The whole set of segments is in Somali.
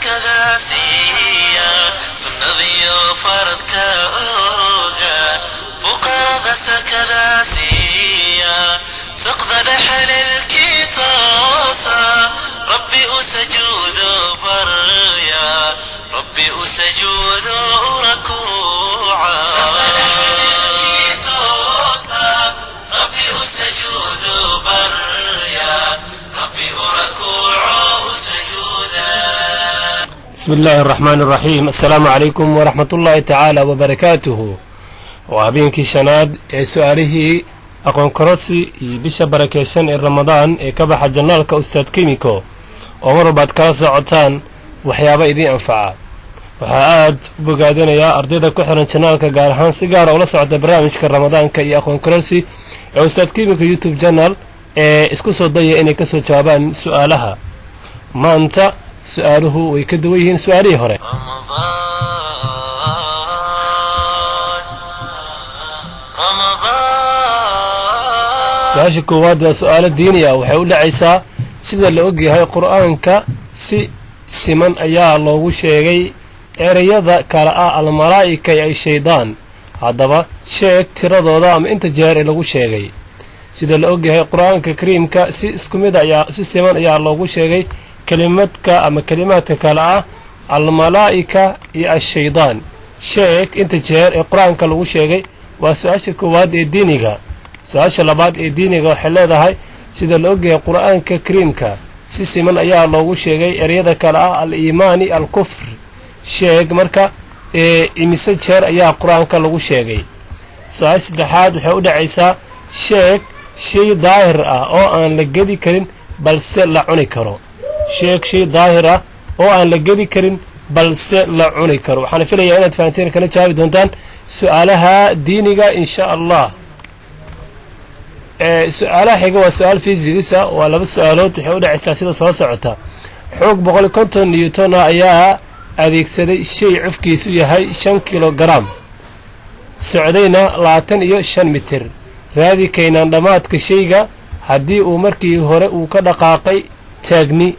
كذا سيا سنذي فرد كأوغا فقر بس كذا سيا سقط لحل الكتاسا ربي أسجود بريا ربي أسجود ركوعا ربي أسجود بريا ربي ركوعا سجودا. بسم الله الرحمن الرحيم. السلام عليكم ورحمة الله تعالى وبركاته. وهابينكي شناد سؤاله aqoon kororsi iyo bisha barakeysan ee Ramadaan ee ka baxa janaalka Ustaad Kimiko oo marbaad kala socotaan waxyaabo idin anfaca. waxa aad u bogaadinayaa ardayda ku xiran janaalka gaar ahaan si gaar ah ula socda barnaamijka Ramadaanka iyo aqoon kororsi ee Ustaad Kimiko YouTube channel ee isku soo daya inay ka soo jawaabaan su'aalaha. maanta su'aaluhu way ka duwan yihiin su'aalihii hore. su-aasha koowaad waa su'aalo diini ah waxay u dhacaysaa sida la ogyahay qur-aanka si siman ayaa loogu sheegay ereyada kala ah almalaa'ika iyo shaydaan. haddaba sheeg tiradooda ama inta jeer ee lagu sheegay. sida la ogyahay qur-aanka kariimka si isku mid ayaa si siman ayaa loogu sheegay kalimadka ama kalimaadka kala ah almalaa'ika iyo shaydaan. sheeg inta jeer ee qur-aanka lagu sheegay waa su-aasha koowaad ee diiniga. su-aasha labaad ee diiniga waxay leedahay sida la ogyahay qur-aanka kariimka si siman ayaa loogu sheegay ereyada kale ah al-iimaani al-kufr. sheeg marka imise jeer ayaa qur-aanka lagu sheegay. su-aasha saddexaad waxay u dhacaysaa sheeg shay daahir ah oo aan la gedi karin balse la cuni karo. sheeg shay daahir ah oo aan la gedi karin balse la cuni karo. waxaan filayaa inaad fahanteen kana jawaabi doontaan su'aalaha diiniga insha Allah. su-aalaha xiga waa su-aal fiisigisa waa laba su-aalood waxay u dhacaysaa sida soo socota. xoog 150 newton ayaa adeegsaday shay cufkiisu yahay 5 kilogram socdayna 25 mitir. raadi kaynaan dhammaadka shayga haddii uu markii hore uu ka dhaqaaqay taagni.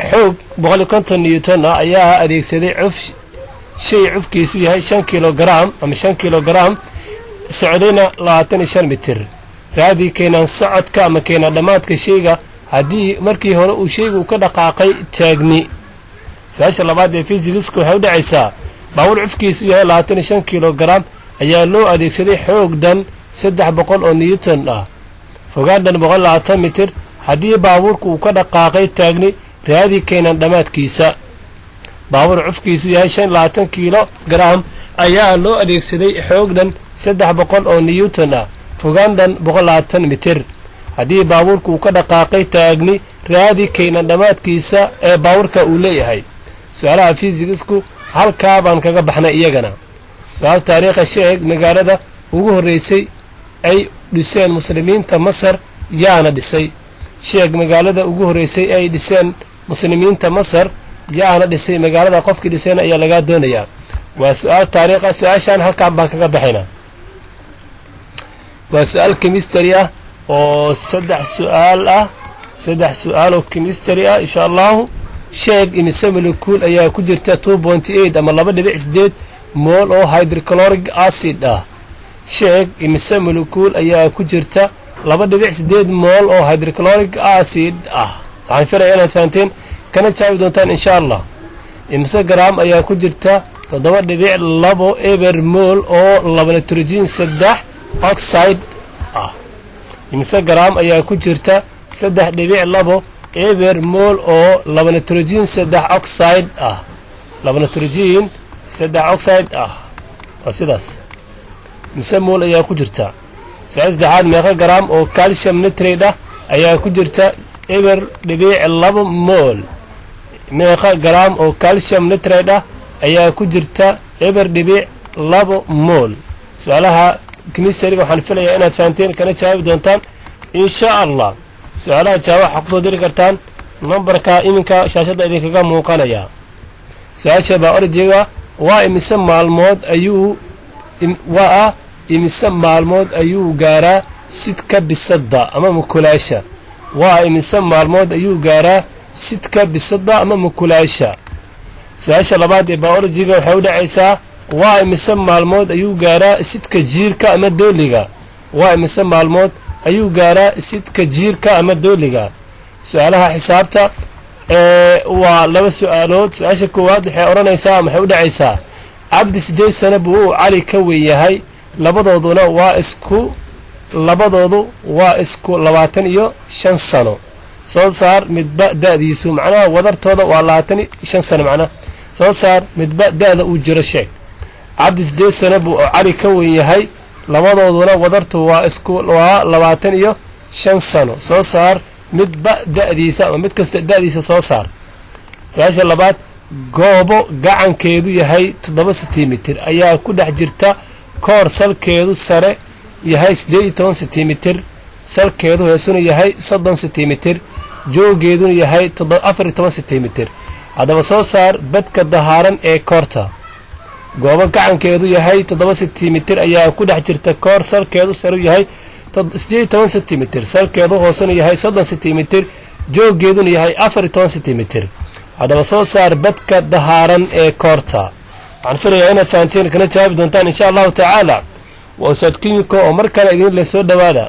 xoog 150 newton ayaa adeegsaday shay cufkiisu yahay 5 kilogram ama 5 kilogram socdayna 25 mitir. raadi kaynaan socodka ama kaynaan dhammaadka shayga haddii markii hore uu shaygu ka dhaqaaqay taagni. su-aasha labaad ee fiisigiska waxay u dhacaysaa baabuur cufkiisu yahay 25 kilogram ayaa loo adeegsaday xoogdan 300 oo newton ah fogaandan 120 mitir. haddii baabuurku uu ka dhaqaaqay taagni raadi kaynaan dhammaadkiisa. baabuur cufkiisu yahay 25 kilogram ayaa loo adeegsaday xoogdan 300 oo newton ah fogaandan 120 mitir. haddii baabuurku uu ka dhaqaaqay taagni raadi kaynaan dhammaadkiisa ee baabuurka uu leeyahay. su-aalaha fiisigisku halkaa baan kaga baxnay iyagana. su-aal taariikha sheeg magaalada ugu horreysay ay dhiseen muslimiinta Masar yaana dhisay. sheeg magaalada ugu horreysay ay dhiseen muslimiinta Masar yaana dhisay. magaalada qofkii dhiseen ayaa laga doonayaa. waa su-aal taariikha. su-aashan halkaan baan kaga baxaynaa. waa su-aal chemistry ah oo 3 su-aal ah 3 su-aal oo chemistry ah insha Allah. sheeg imise molecule ayaa ku jirta 2.8 ama 2.8 mol oo hydrochloric acid ah. sheeg imise molecule ayaa ku jirta 2.8 mol oo hydrochloric acid ah. waxaan filayaa inaad fahanteen kana jawaabi doontaan insha Allah. imise gram ayaa ku jirta 7.2 eber mol oo nitrogen 3 oxide ah. imise gram ayaa ku jirta 3.2 eber mol oo nitrogen 3 oxide ah. nitrogen 3 oxide ah waa sidaas. imise mol ayaa ku jirta. su-aal saddexaad meeqa gram oo calcium nitrate ah ayaa ku jirta eber 2 mol. meeqa gram oo calcium nitrate ah ayaa ku jirta eber 2 mol. su-aalaha chemistry waxaan filayaa inaad fahanteen kana jawaabi doontaan insha Allah. su-aalaha jawaab waxaa kusoo diri kartaan nambarka iminka shaashadda idinkaga muuqanaya. su-aasha biology-ga waa imise maalmood ayuu gaaraa sidka bisadda ama mukulaasha. waa imise maalmood ayuu gaaraa sidka bisada ama mukulaasha. su-aasha labaad ee biologiga waxay u dhacaysaa waa imise maalmood ayuu gaaraa sidka jiirka ama dooliga. waa imise maalmood ayuu gaaraa sidka jiirka ama dooliga. su-aalaha xisaabta waa laba su-aalood. su-aasha koowaad waxay odhanaysaa waxay u dhacaysaa cabdi 8 sano buu uu cali ka weyn yahay, labadoodu waa isku 25 sano. soo saar midba da'diisu, macnaha wadartooda waa 25 sano. macnaha soo saar midba da'da uu jiro sheeg. cabdi 8 sano buu cali ka weyn yahay, labadooduna wadartu waa 25 sano. soo saar midba da'diisa ama mid kasta da'diisa soo saar. su-aasha labaad goobo gacankeedu yahay 7 sentimitir ayaa ku dhex jirta koor salkeedu sare yahay 18 sentimitir, salkeedu hoosuna yahay 30 sentimitir, joogeeduna yahay 14 sentimitir. haddaba soo saar badka dahaaran ee koorta. goobo gacankeedu yahay 7 sentimitir ayaa ku dhex jirta koor salkeedu sare yahay 18 sentimitir, salkeedu hoosuna yahay 30 sentimitir, joogeeduna yahay 14 sentimitir. haddaba soo saar badka dahaaran ee koorta. waxaan filayaa inaad fahanteen kana jawaabi doontaan insha allahu tacaala. waa ustaad kimiko oo mar kale idin le soo dhowaada.